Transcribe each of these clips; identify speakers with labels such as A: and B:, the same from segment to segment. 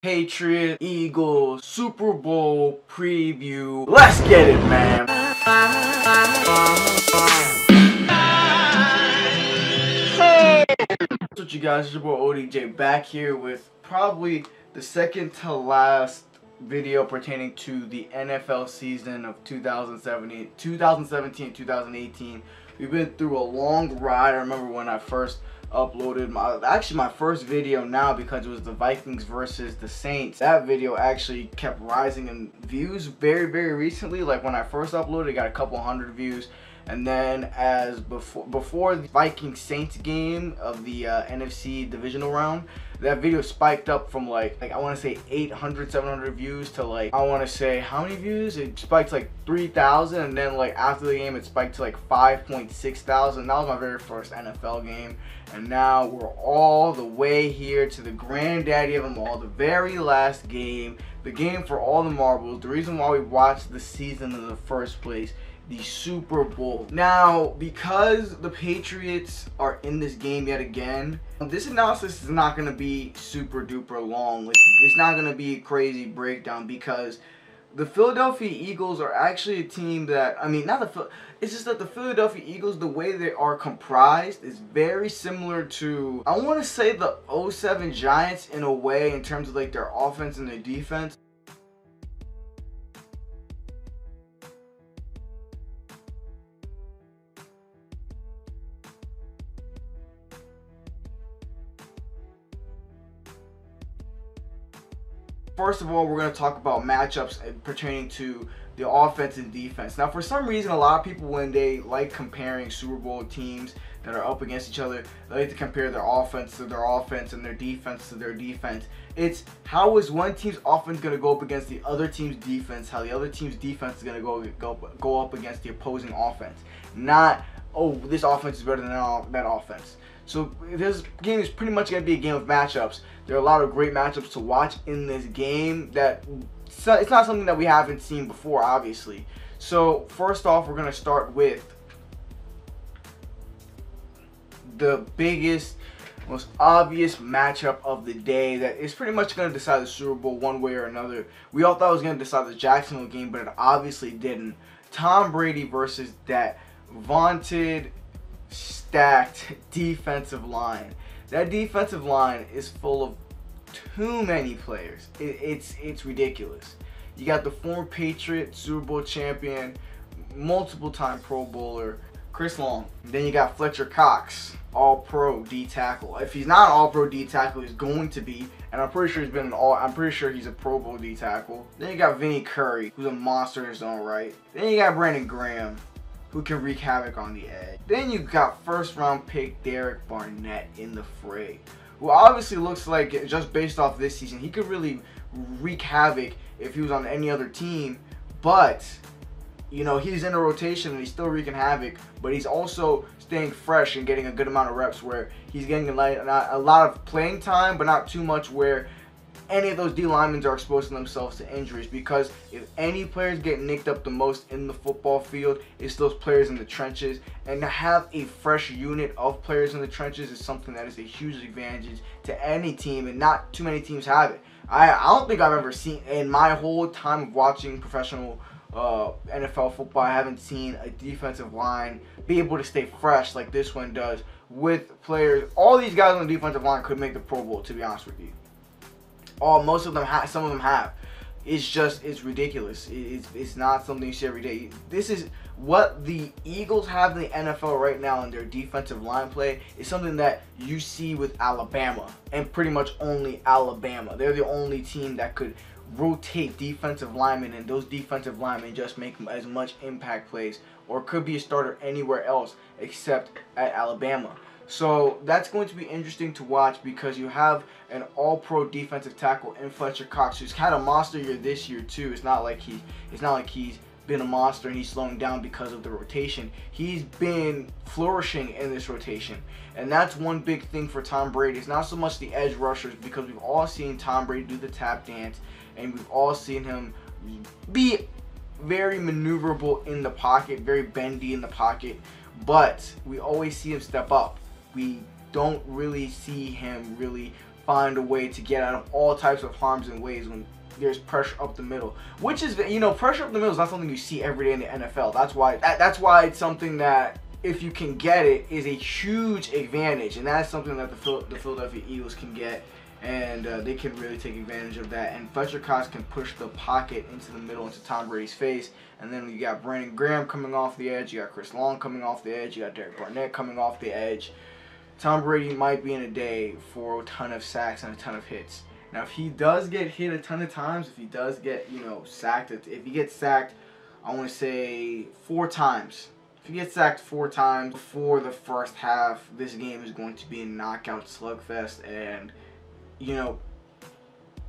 A: Patriots, Eagles, Super Bowl preview. Let's get it, man. What's up, you guys? It's your boy ODJ back here with probably the second to last video pertaining to the NFL season of 2017-2018. We've been through a long ride. I remember when I first uploaded my first video now, because it was the Vikings versus the Saints. That video actually kept rising in views very recently. Like when I first uploaded, it got a couple hundred views, and then as before the Vikings Saints game of the NFC divisional round, that video spiked up from like I want to say 800 700 views to like, I want to say, how many views? It spiked to like 3,000, and then like after the game it spiked to like 5.6 thousand. That was my very first NFL game, and now we're all the way here to the granddaddy of them all, the very last game, the game for all the marbles, the reason why we watched the season in the first place, the Super Bowl. Now, because the Patriots are in this game yet again, this analysis is not going to be super duper long. Like, it's not going to be a crazy breakdown, because the Philadelphia Eagles are actually a team that, it's just that the Philadelphia Eagles, the way they are comprised is very similar to, I want to say, the 07 Giants in a way, in terms of like their offense and their defense. First of all, we're going to talk about matchups pertaining to the offense and defense. Now, for some reason, a lot of people, when they like comparing Super Bowl teams that are up against each other, they like to compare their offense to their offense and their defense to their defense. It's how is one team's offense going to go up against the other team's defense, how the other team's defense is going to go up against the opposing offense. Not, oh, this offense is better than that offense. So this game is pretty much going to be a game of matchups. There are a lot of great matchups to watch in this game that it's not something that we haven't seen before, obviously. So first off, we're going to start with the biggest, most obvious matchup of the day that is pretty much going to decide the Super Bowl one way or another. We all thought it was going to decide the Jacksonville game, but it obviously didn't. Tom Brady versus that vaunted, stacked defensive line. That defensive line is full of too many players. It's ridiculous. You got the former Patriot, Super Bowl champion, multiple time Pro Bowler, Chris Long. Then you got Fletcher Cox, All-Pro D tackle. If he's not an All-Pro D tackle, he's going to be, and I'm pretty sure he's been I'm pretty sure he's a Pro Bowl D tackle. Then you got Vinny Curry, who's a monster in his own right. Then you got Brandon Graham, who can wreak havoc on the edge. Then you got first round pick Derek Barnett in the fray, who obviously looks like, just based off this season, he could really wreak havoc if he was on any other team. But, you know, he's in a rotation and he's still wreaking havoc, but he's also staying fresh and getting a good amount of reps, where he's getting a lot of playing time, but not too much where any of those D linemen are exposing themselves to injuries. Because if any players get nicked up the most in the football field, it's those players in the trenches. And to have a fresh unit of players in the trenches is something that is a huge advantage to any team, and not too many teams have it. I don't think I've ever seen, in my whole time of watching professional NFL football, I haven't seen a defensive line be able to stay fresh like this one does with players. All these guys on the defensive line could make the Pro Bowl, to be honest with you. Most of them have, some of them have. It's ridiculous. It's not something you see every day. This is what the Eagles have in the NFL right now in their defensive line play. Is something that you see with Alabama, and pretty much only Alabama. They're the only team that could rotate defensive linemen, and those defensive linemen just make as much impact plays, or could be a starter anywhere else except at Alabama. So that's going to be interesting to watch, because you have an all-pro defensive tackle in Fletcher Cox, who's had a monster year this year too. It's not like he's been a monster and he's slowing down because of the rotation. He's been flourishing in this rotation, and that's one big thing for Tom Brady. It's not so much the edge rushers, because we've all seen Tom Brady do the tap dance, and we've all seen him be very maneuverable in the pocket, very bendy in the pocket, but we always see him step up. We don't really see him really find a way to get out of all types of harms and ways when there's pressure up the middle, which is, you know, pressure up the middle is not something you see every day in the NFL. That's why it's something that, if you can get it, is a huge advantage, and that's something that the Philadelphia Eagles can get, and they can really take advantage of that. And Fletcher Cox can push the pocket into the middle, into Tom Brady's face, and then you got Brandon Graham coming off the edge, you got Chris Long coming off the edge, you got Derek Barnett coming off the edge. Tom Brady might be in a day for a ton of sacks and a ton of hits. Now, if he does get hit a ton of times, if he does get, you know, sacked, if he gets sacked, I want to say 4 times. If he gets sacked 4 times before the first half, this game is going to be a knockout slugfest. And, you know,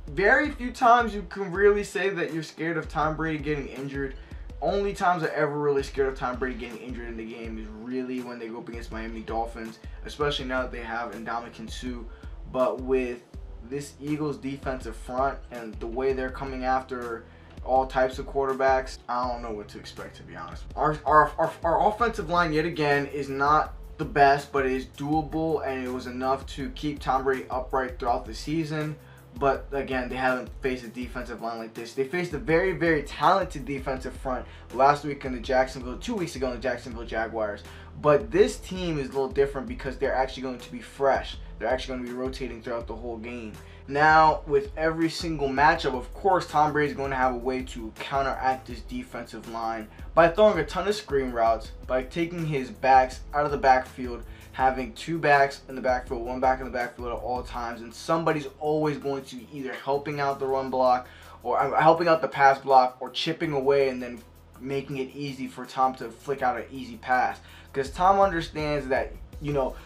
A: very few times you can really say that you're scared of Tom Brady getting injured. Only times I'm ever really scared of Tom Brady getting injured in the game is really when they go up against Miami Dolphins, especially now that they have Ndamukong Suh. But with this Eagles defensive front and the way they're coming after all types of quarterbacks, I don't know what to expect, to be honest. Our offensive line, yet again, is not the best, but it is doable, and it was enough to keep Tom Brady upright throughout the season. But again, they haven't faced a defensive line like this. They faced a very, very talented defensive front last week in the 2 weeks ago in the Jacksonville Jaguars. But this team is a little different because they're actually going to be fresh. They're actually going to be rotating throughout the whole game. Now, with every single matchup, of course, Tom Brady is going to have a way to counteract this defensive line by throwing a ton of screen routes, by taking his backs out of the backfield, having 2 backs in the backfield, 1 back in the backfield at all times, and somebody's always going to be either helping out the run block or helping out the pass block or chipping away and then making it easy for Tom to flick out an easy pass. Because Tom understands that, you know,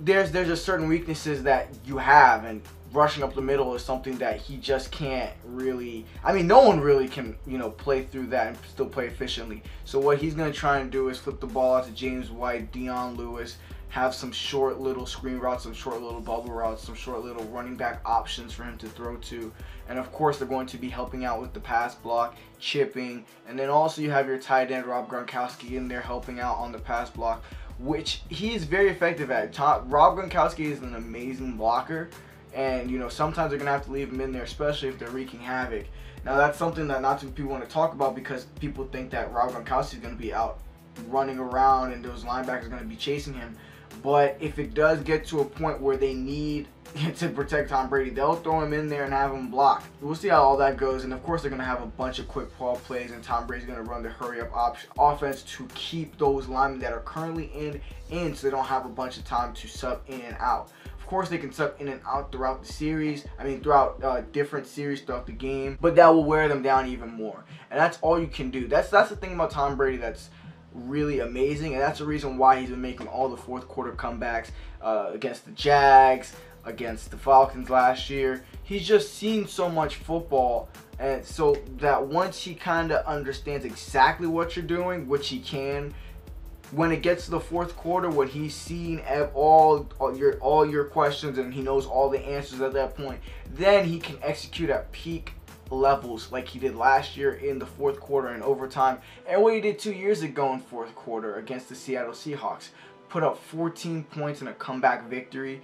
A: there's just certain weaknesses that you have, and rushing up the middle is something that he just can't really, I mean, no one really can, you know, play through that and still play efficiently. So what he's going to try and do is flip the ball out to James White, Dion Lewis, have some short little screen routes, some short little bubble routes, some short little running back options for him to throw to. And of course, they're going to be helping out with the pass block, chipping, and then also you have your tight end Rob Gronkowski in there helping out on the pass block, which he is very effective at. Rob Gronkowski is an amazing blocker, and, you know, sometimes they're going to have to leave him in there, especially if they're wreaking havoc. Now, that's something that not too many people want to talk about because people think that Rob Gronkowski is going to be out running around and those linebackers are going to be chasing him. But if it does get to a point where they need to protect Tom Brady, they'll throw him in there and have him block. We'll see how all that goes. And, of course, they're going to have a bunch of quick ball plays, and Tom Brady's going to run the hurry-up offense to keep those linemen that are currently in so they don't have a bunch of time to sub in and out. Of course, they can sub in and out throughout the series. I mean, throughout different series throughout the game. But that will wear them down even more. And that's all you can do. That's the thing about Tom Brady that's really amazing. And that's the reason why he's been making all the fourth quarter comebacks against the Jags, against the Falcons last year. He's just seen so much football. And so that once he kind of understands exactly what you're doing, which he can, when it gets to the fourth quarter, when he's seen all your questions and he knows all the answers at that point, then he can execute at peak levels like he did last year in the fourth quarter and overtime, and what he did 2 years ago in fourth quarter against the Seattle Seahawks. Put up 14 points in a comeback victory.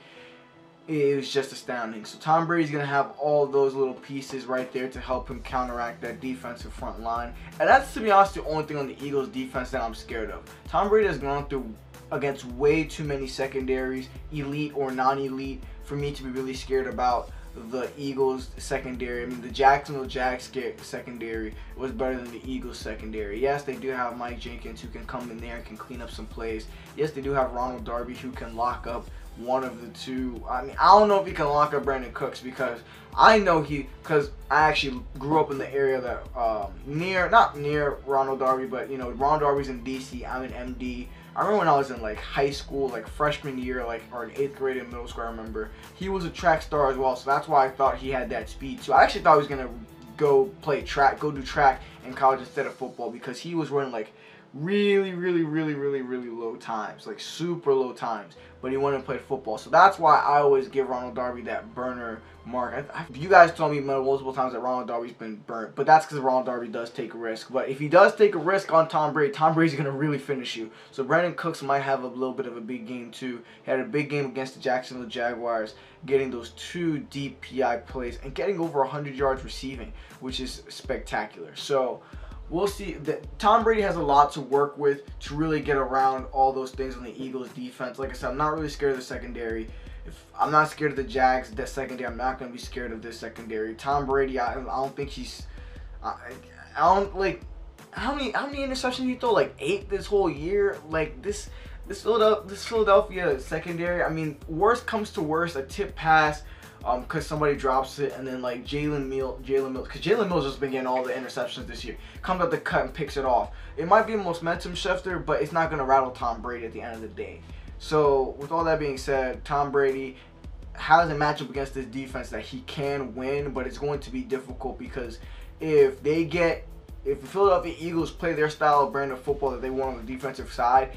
A: It was just astounding. So Tom Brady's going to have all those little pieces right there to help him counteract that defensive front line. And that's, to be honest, the only thing on the Eagles defense that I'm scared of. Tom Brady has gone through against way too many secondaries, elite or non-elite, for me to be really scared about the Eagles secondary. I mean, the Jacksonville Jags secondary was better than the Eagles secondary. Yes, they do have Mike Jenkins who can come in there and can clean up some plays. Yes, they do have Ronald Darby who can lock up one of the two. I mean, I don't know if he can lock up Brandon Cooks because I know because I actually grew up in the area that not near Ronald Darby, but, you know, Ronald Darby's in DC. I'm in MD. I remember when I was in like high school, like freshman year, or in 8th grade in middle school, I remember he was a track star as well, so that's why I thought he had that speed. So I actually thought he was gonna go do track in college instead of football, because he was running like really low times, like super low times, but he went and played football. So that's why I always give Ronald Darby that burner mark. You guys told me multiple times that Ronald Darby's been burnt, but that's because Ronald Darby does take a risk. But if he does take a risk on Tom Brady, Tom Brady's going to really finish you. So Brandon Cooks might have a little bit of a big game too. He had a big game against the Jacksonville Jaguars, getting those 2 deep PI plays and getting over 100 yards receiving, which is spectacular. So we'll see. Tom Brady has a lot to work with to really get around all those things on the Eagles defense. Like I said, I'm not really scared of the secondary. I'm not scared of the Jags, that secondary. I'm not going to be scared of this secondary. Tom Brady, I don't think he's... I don't, like... How many interceptions did he throw? Like 8 this whole year? Like, this Philadelphia secondary, I mean, worst comes to worst, a tip pass, because somebody drops it, and then like Jalen Mills, because Jalen Mills has been getting all the interceptions this year, comes out the cut and picks it off. It might be a momentum shifter, but it's not going to rattle Tom Brady at the end of the day. So with all that being said, Tom Brady has a matchup against this defense that he can win, but it's going to be difficult because if the Philadelphia Eagles play their style of brand of football that they want on the defensive side,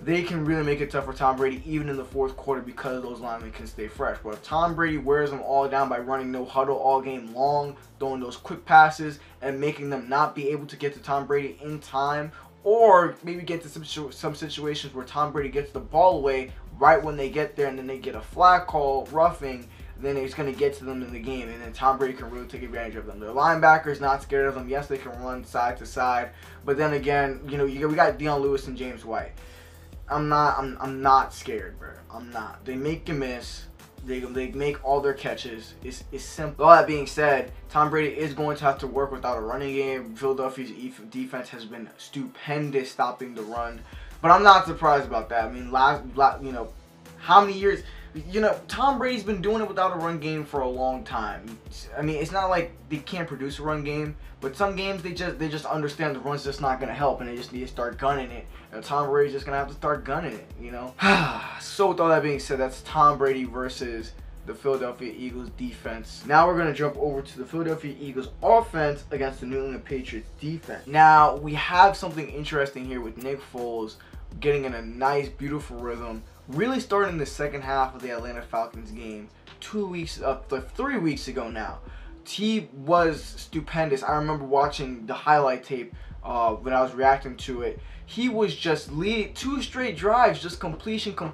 A: they can really make it tough for Tom Brady even in the fourth quarter because those linemen can stay fresh. But if Tom Brady wears them all down by running no huddle all game long, throwing those quick passes, and making them not be able to get to Tom Brady in time, or maybe get to some situations where Tom Brady gets the ball away right when they get there and then they get a flag call, roughing, then it's going to get to them in the game, and then Tom Brady can really take advantage of them. Their linebackers not scared of them. Yes, they can run side to side, but then again, you know, we got Dion Lewis and James White. I'm not scared, bro. I'm not. They make you miss. They make all their catches. It's simple. All that being said, Tom Brady is going to have to work without a running game. Philadelphia's defense has been stupendous stopping the run, but I'm not surprised about that. I mean, you know, how many years? You know, Tom Brady's been doing it without a run game for a long time. I mean, it's not like they can't produce a run game, but some games they just understand the run's just not gonna help, and they just need to start gunning it. And Tom Brady's just gonna have to start gunning it, you know. So with all that being said, that's Tom Brady versus the Philadelphia Eagles defense. Now we're gonna jump over to the Philadelphia Eagles offense against the New England Patriots defense. Now we have something interesting here with Nick Foles getting in a nice, beautiful rhythm. Really starting the second half of the Atlanta Falcons game 3 weeks ago now. He was stupendous. I remember watching the highlight tape when I was reacting to it. He was just leading 2 straight drives, just completion. Boom,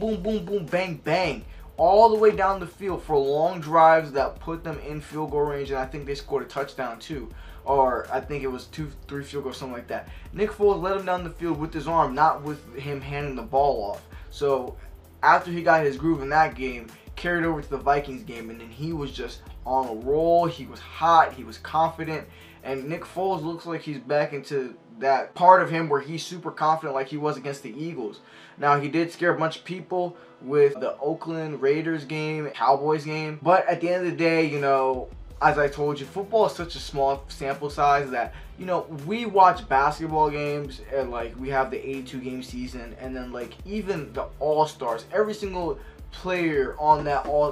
A: boom, boom, boom, bang, bang. All the way down the field for long drives that put them in field goal range, and I think they scored a touchdown too. Or I think it was 2-3 field goals, something like that. Nick Foles led him down the field with his arm, not with him handing the ball off. So after he got his groove in that game, carried over to the Vikings game, and then he was just on a roll. He was hot, he was confident, and Nick Foles looks like he's back into that part of him where he's super confident like he was against the Eagles. Now, he did scare a bunch of people with the Oakland Raiders game, Cowboys game, but at the end of the day, you know, as I told you, football is such a small sample size that, you know, we watch basketball games and like we have the 82 game season, and then like even the All-Stars, every single player on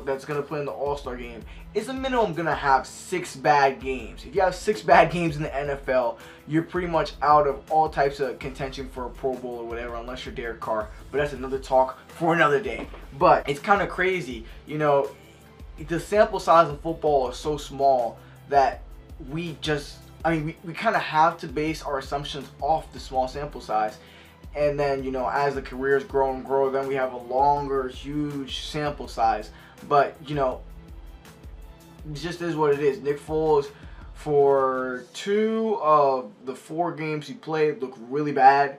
A: that's going to play in the All-Star game is a minimum going to have 6 bad games. If you have 6 bad games in the NFL, you're pretty much out of all types of contention for a Pro Bowl or whatever, unless you're Derek Carr. But that's another talk for another day. But it's kind of crazy, you know, the sample size of football is so small that we kind of have to base our assumptions off the small sample size. And then, you know, as the careers grow and grow, then we have a longer, huge sample size. But, you know, it just is what it is. Nick Foles, for 2 of the 4 games he played, looked really bad.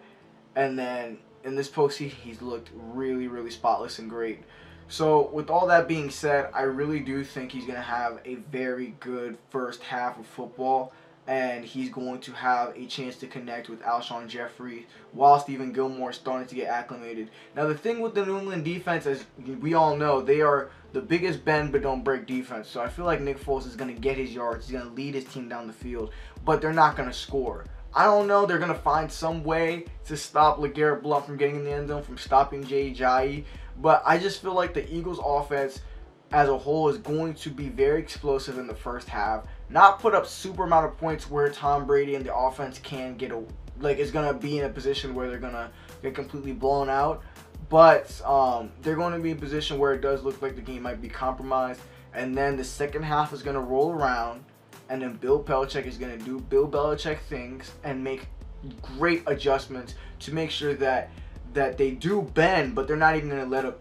A: And then in this postseason, he's looked really, really spotless and great. So with all that being said, I really do think he's going to have a very good first half of football, and he's going to have a chance to connect with Alshon Jeffrey while Stephen Gilmore is starting to get acclimated. Now the thing with the New England defense, as we all know, they are the biggest bend but don't break defense. So I feel like Nick Foles is going to get his yards, he's going to lead his team down the field, but they're not going to score. I don't know, they're going to find some way to stop LeGarrette Blount from getting in the end zone, from stopping Jay Ajayi. But I just feel like the Eagles' offense as a whole is going to be very explosive in the first half, not put up super amount of points where Tom Brady and the offense can get a, like, is going to be in a position where they're going to get completely blown out, but they're going to be in a position where it does look like the game might be compromised. And then the second half is going to roll around, and then Bill Belichick is going to do Bill Belichick things and make great adjustments to make sure that they do bend, but they're not even going to let up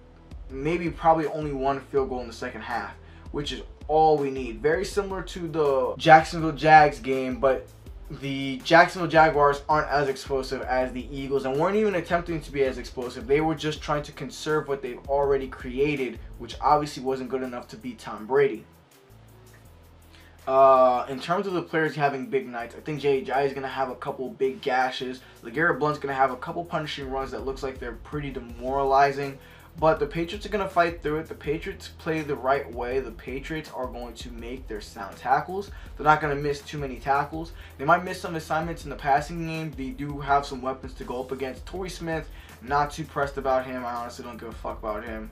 A: maybe probably only one field goal in the second half, which is all we need. Very similar to the Jacksonville Jags game, but the Jacksonville Jaguars aren't as explosive as the Eagles and weren't even attempting to be as explosive. They were just trying to conserve what they've already created, which obviously wasn't good enough to beat Tom Brady. In terms of the players having big nights, I think J.J. is going to have a couple big gashes. LeGarrette Blount's going to have a couple punishing runs that looks like they're pretty demoralizing. But the Patriots are going to fight through it. The Patriots play the right way. The Patriots are going to make their sound tackles. They're not going to miss too many tackles. They might miss some assignments in the passing game. They do have some weapons to go up against. Torrey Smith, not too pressed about him. I honestly don't give a fuck about him.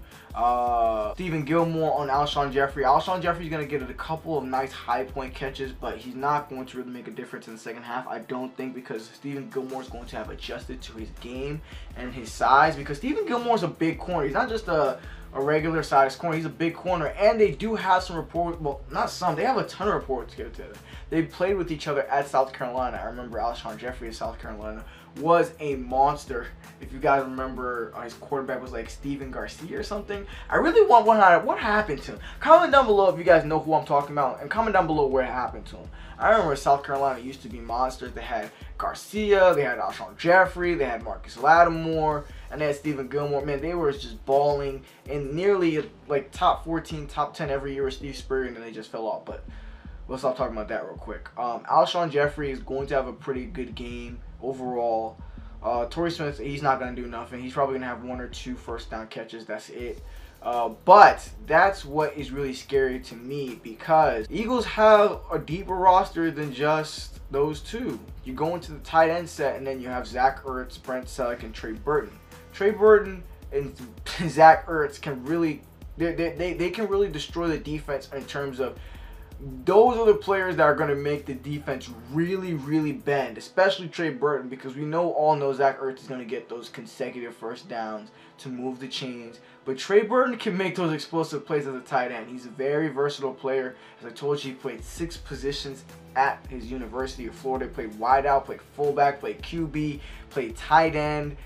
A: Stephen Gilmore on Alshon Jeffrey. Alshon Jeffrey's going to get a couple of nice high point catches, but he's not going to really make a difference in the second half, I don't think, because Stephen Gilmore is going to have adjusted to his game and his size, because Stephen Gilmore is a big corner. He's not just a regular sized corner. He's a big corner, and they do have some reports. Well, not some. They have a ton of reports together. They played with each other at South Carolina. I remember Alshon Jeffrey at South Carolina was a monster. If you guys remember, his quarterback was like Steven Garcia or something. I really want what happened to him. Comment down below if you guys know who I'm talking about, and comment down below what happened to him. I remember South Carolina used to be monsters. They had Garcia, they had Alshon Jeffrey, they had Marcus Lattimore, and they had Stephen Gilmore. Man, they were just balling in nearly like top 14, top 10 every year with Steve Spurrier, and then they just fell off. But we'll stop talking about that real quick. Alshon Jeffrey is going to have a pretty good game overall. Torrey Smith, he's not going to do nothing. He's probably going to have 1 or 2 first down catches. That's it. But that's what is really scary to me, because the Eagles have a deeper roster than just those two. You go into the tight end set, and then you have Zach Ertz, Brent Selleck, and Trey Burton. Trey Burton and Zach Ertz can really, they can really destroy the defense in terms of, those are the players that are going to make the defense really, really bend, especially Trey Burton, because we all know Zach Ertz is going to get those consecutive first downs to move the chains. But Trey Burton can make those explosive plays as a tight end. He's a very versatile player. As I told you, he played 6 positions at his University of Florida. He played wideout, played fullback, played QB, played tight end,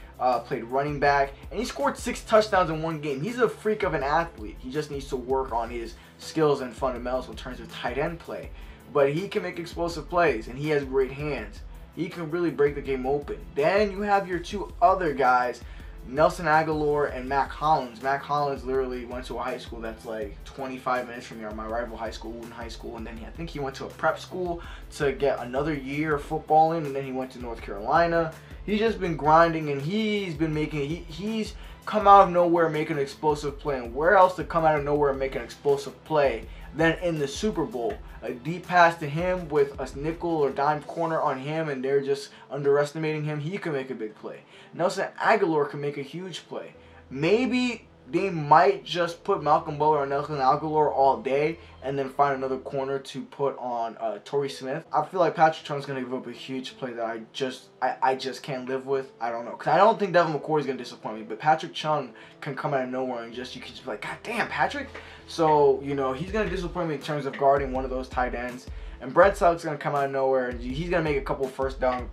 A: played running back, and he scored 6 touchdowns in one game. He's a freak of an athlete. He just needs to work on his skills and fundamentals in terms of tight end play. But he can make explosive plays, and he has great hands. He can really break the game open. Then you have your 2 other guys, Nelson Aguilar and Mac Hollins. Mac Hollins literally went to a high school that's like 25 minutes from here, my rival high school, Wooten High School, and then I think he went to a prep school to get another year of football in, and then he went to North Carolina. He's just been grinding, and he's been making, he's come out of nowhere making an explosive play. And where else to come out of nowhere and make an explosive play than in the Super Bowl? A deep pass to him with a nickel or dime corner on him, and they're just underestimating him. He can make a big play. Nelson Aguilar can make a huge play. Maybe they might just put Malcolm Butler and Nelson Aguilar all day and then find another corner to put on Torrey Smith. I feel like Patrick Chung's going to give up a huge play that I just can't live with. I don't know. Because I don't think Devin McCourty is going to disappoint me. But Patrick Chung can come out of nowhere and you can just be like, God damn, Patrick. So, you know, he's going to disappoint me in terms of guarding one of those tight ends. And Brent Selleck's going to come out of nowhere, and he's going to make a couple first down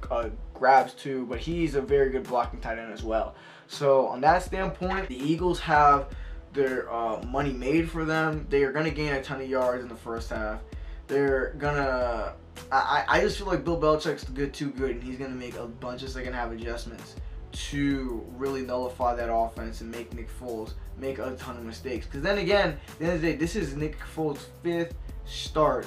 A: grabs too, but he's a very good blocking tight end as well. So on that standpoint, the Eagles have their money made for them. They are going to gain a ton of yards in the first half. They're going to... I just feel like Bill Belichick's too good, and he's going to make a bunch of second half adjustments to really nullify that offense and make Nick Foles make a ton of mistakes. Because then again, at the end of the day, this is Nick Foles' 5th start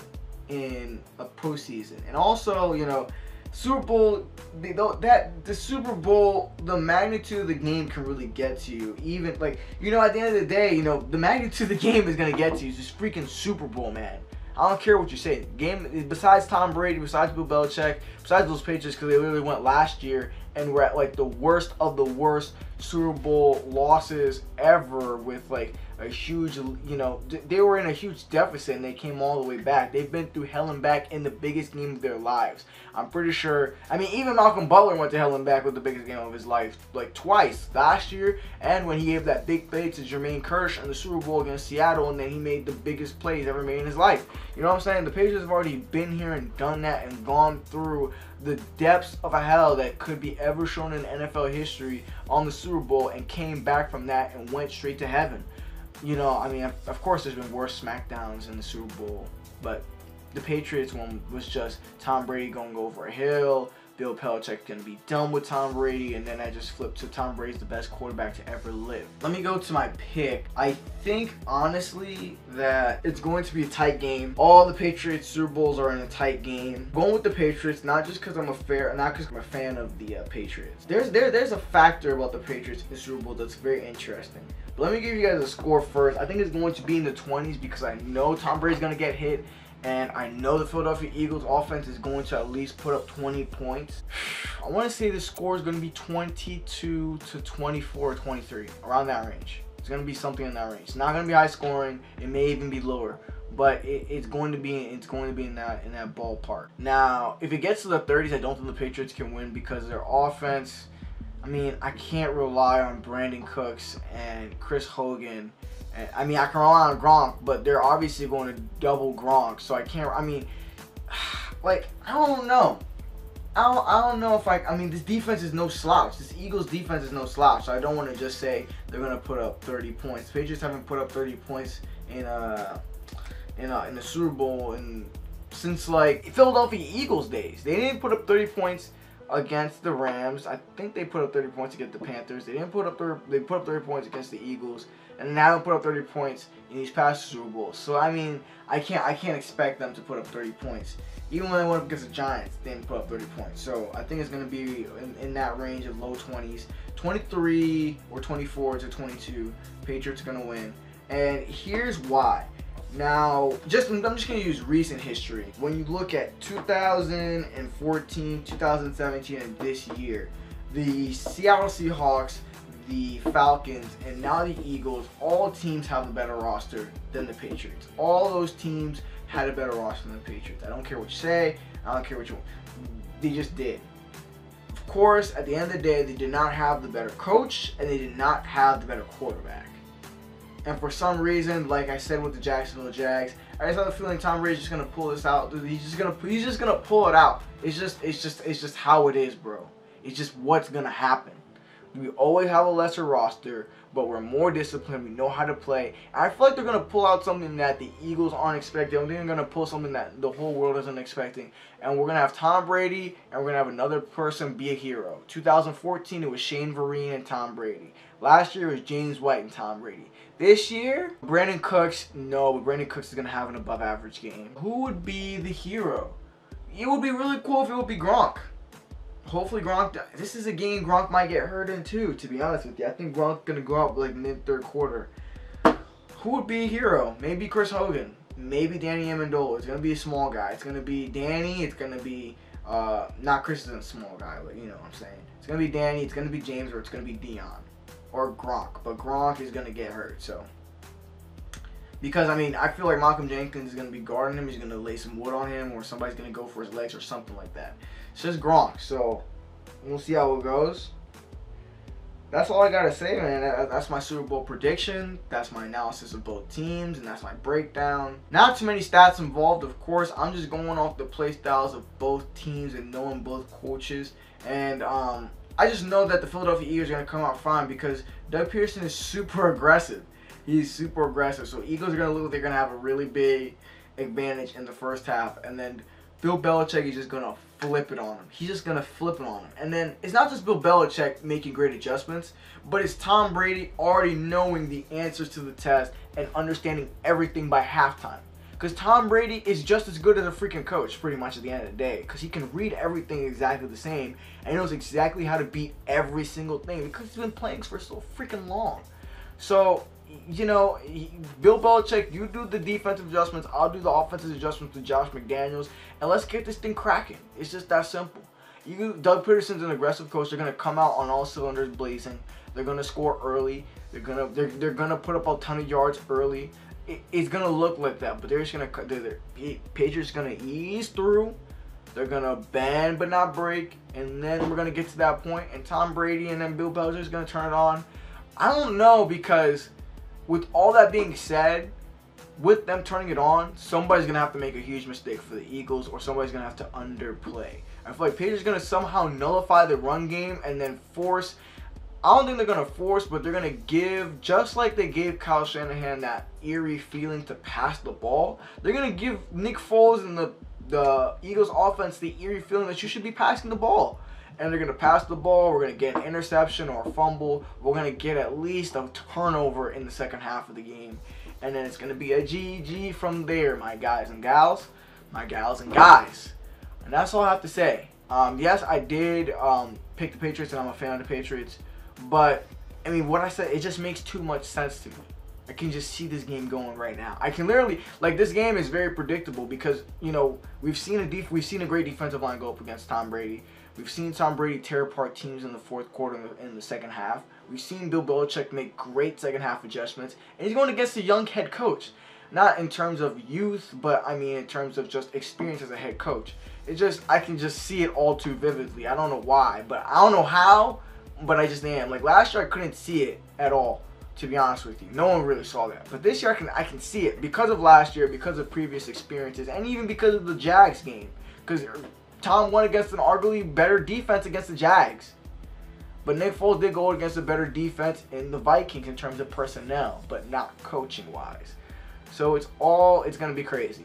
A: in a postseason. And also, you know, Super Bowl, the Super Bowl, the magnitude of the game can really get to you. Even, like, you know, at the end of the day, you know, the magnitude of the game is going to get to you. It's this freaking Super Bowl, man. I don't care what you say. Game, besides Tom Brady, besides Bill Belichick, besides those Patriots, because they literally went last year and were at like the worst of the worst Super Bowl losses ever with like a huge, you know, they were in a huge deficit and they came all the way back. They've been through hell and back in the biggest game of their lives. I'm pretty sure, I mean, even Malcolm Butler went to hell and back with the biggest game of his life, like twice, last year and when he gave that big play to Jermaine Kearse in the Super Bowl against Seattle, and then he made the biggest play he's ever made in his life. You know what I'm saying? The Patriots have already been here and done that and gone through the depths of a hell that could be ever shown in NFL history on the Super Bowl, and came back from that and went straight to heaven. You know, I mean, of course there's been worse smackdowns in the Super Bowl, but the Patriots one was just Tom Brady going over a hill, Bill Belichick going to be done with Tom Brady, and then I just flipped to Tom Brady's the best quarterback to ever live. Let me go to my pick. I think, honestly, that it's going to be a tight game. All the Patriots Super Bowls are in a tight game. Going with the Patriots, not just because I'm a fan of the Patriots. There's a factor about the Patriots in the Super Bowl that's very interesting. But let me give you guys a score first. I think it's going to be in the 20s because I know Tom Brady's going to get hit. And I know the Philadelphia Eagles offense is going to at least put up 20 points. I want to say the score is going to be 22 to 24 or 23, around that range. It's going to be something in that range. It's not going to be high scoring. It may even be lower, but it's going to be in that ballpark. Now, if it gets to the 30s, I don't think the Patriots can win because their offense. I mean, I can't rely on Brandon Cooks and Chris Hogan. I mean, I can rely on Gronk, but they're obviously going to double Gronk, so I can't. I mean, like, I don't know. I don't know if I mean, this defense is no slouch. This Eagles defense is no slouch. So I don't want to just say they're going to put up 30 points. The Patriots haven't put up 30 points in the Super Bowl since like Philadelphia Eagles days. They didn't put up 30 points against the Rams. I think they put up 30 points against the Panthers. They put up 30 points against the Eagles, and now they put up 30 points in these past Super Bowls. So I mean, I can't expect them to put up 30 points. Even when they went up against the Giants, they didn't put up 30 points. So I think it's going to be in that range of low 20s, 23 or 24 to 22. Patriots are going to win, and here's why. Now, I'm just going to use recent history. When you look at 2014, 2017, and this year, the Seattle Seahawks, the Falcons, and now the Eagles, all teams have a better roster than the Patriots. All those teams had a better roster than the Patriots. I don't care what you say. I don't care what you want. They just did. Of course, at the end of the day, they did not have the better coach, and they did not have the better quarterback. And for some reason, like I said with the Jacksonville Jags, I just have a feeling Tom Brady's just gonna pull this out. Dude, he's just gonna pull it out. It's just how it is, bro. It's just what's gonna happen. We always have a lesser roster, but we're more disciplined. We know how to play. And I feel like they're gonna pull out something that the Eagles aren't expecting. I think they're gonna pull something that the whole world isn't expecting. And we're gonna have Tom Brady, and we're gonna have another person be a hero. 2014, it was Shane Vereen and Tom Brady. Last year, it was James White and Tom Brady. This year, Brandon Cooks, no, but Brandon Cooks is going to have an above-average game. Who would be the hero? It would be really cool if it would be Gronk. Hopefully Gronk, this is a game Gronk might get hurt in too, to be honest with you. I think Gronk's going to go out like mid-third quarter. Who would be a hero? Maybe Chris Hogan. Maybe Danny Amendola. It's going to be a small guy. It's going to be Danny. It's going to be, not Chris isn't a small guy, but you know what I'm saying. It's going to be Danny. It's going to be James, or it's going to be Dion. Or Gronk, but Gronk is going to get hurt, so. Because, I mean, I feel like Malcolm Jenkins is going to be guarding him. He's going to lay some wood on him, or somebody's going to go for his legs or something like that. It's just Gronk, so we'll see how it goes. That's all I got to say, man. That's my Super Bowl prediction. That's my analysis of both teams, and that's my breakdown. Not too many stats involved, of course. I'm just going off the play styles of both teams and knowing both coaches. And, I just know that the Philadelphia Eagles are going to come out fine because Doug Pearson is super aggressive. He's super aggressive. So Eagles are going to look like they're going to have a really big advantage in the first half. And then Bill Belichick is just going to flip it on him. He's just going to flip it on him. And then it's not just Bill Belichick making great adjustments, but it's Tom Brady already knowing the answers to the test and understanding everything by halftime. Because Tom Brady is just as good as a freaking coach, pretty much, at the end of the day. Because he can read everything exactly the same. And he knows exactly how to beat every single thing. Because he's been playing for so freaking long. So, you know, Bill Belichick, you do the defensive adjustments. I'll do the offensive adjustments to Josh McDaniels. And let's get this thing cracking. It's just that simple. Doug Peterson's an aggressive coach. They're going to come out on all cylinders blazing. They're gonna score early. They're gonna put up a ton of yards early. It's gonna look like that, but Patriots gonna ease through. They're gonna bend but not break, and then we're gonna get to that point, and Tom Brady and then Bill Belichick's gonna turn it on. I don't know, because with all that being said, with them turning it on, somebody's gonna have to make a huge mistake for the Eagles, or somebody's gonna have to underplay. I feel like Patriots gonna somehow nullify the run game and then force. I don't think they're gonna force, but they're gonna give, just like they gave Kyle Shanahan that eerie feeling to pass the ball. They're gonna give Nick Foles and the Eagles offense the eerie feeling that you should be passing the ball. And they're going to pass the ball. We're going to get an interception or a fumble. We're going to get at least a turnover in the second half of the game. And then it's going to be a GG from there, my guys and gals. My gals and guys. And that's all I have to say. Yes, I did pick the Patriots, and I'm a fan of the Patriots. But, I mean, what I said, it just makes too much sense to me. I can just see this game going right now. I can literally, like, this game is very predictable because, you know, we've seen a great defensive line go up against Tom Brady. We've seen Tom Brady tear apart teams in the fourth quarter in the second half. We've seen Bill Belichick make great second half adjustments. And he's going against a young head coach. Not in terms of youth, but I mean in terms of just experience as a head coach. It just, I can just see it all too vividly. I don't know why, but I don't know how, but I just am. Like last year I couldn't see it at all, to be honest with you. No one really saw that. But this year I can see it because of last year, because of previous experiences, and even because of the Jags game. Because Tom won against an arguably better defense against the Jags. But Nick Foles did go against a better defense in the Vikings in terms of personnel, but not coaching-wise. So it's going to be crazy.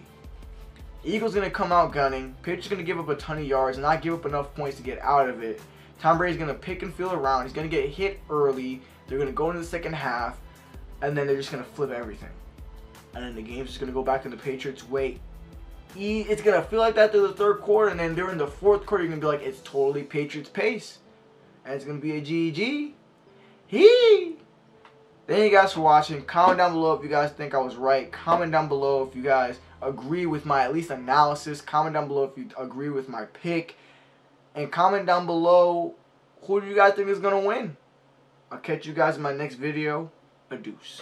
A: Eagles going to come out gunning. Patriots going to give up a ton of yards and not give up enough points to get out of it. Tom Brady's going to pick and feel around. He's going to get hit early. They're going to go into the second half, and then they're just going to flip everything. And then the game's just going to go back in the Patriots' way. It's going to feel like that through the third quarter, and then during the fourth quarter, you're going to be like, it's totally Patriots' pace. And it's going to be a GG. Thank you guys for watching. Comment down below if you guys think I was right. Comment down below if you guys agree with my at least analysis. Comment down below if you agree with my pick. And comment down below who do you guys think is going to win. I'll catch you guys in my next video. A deuce.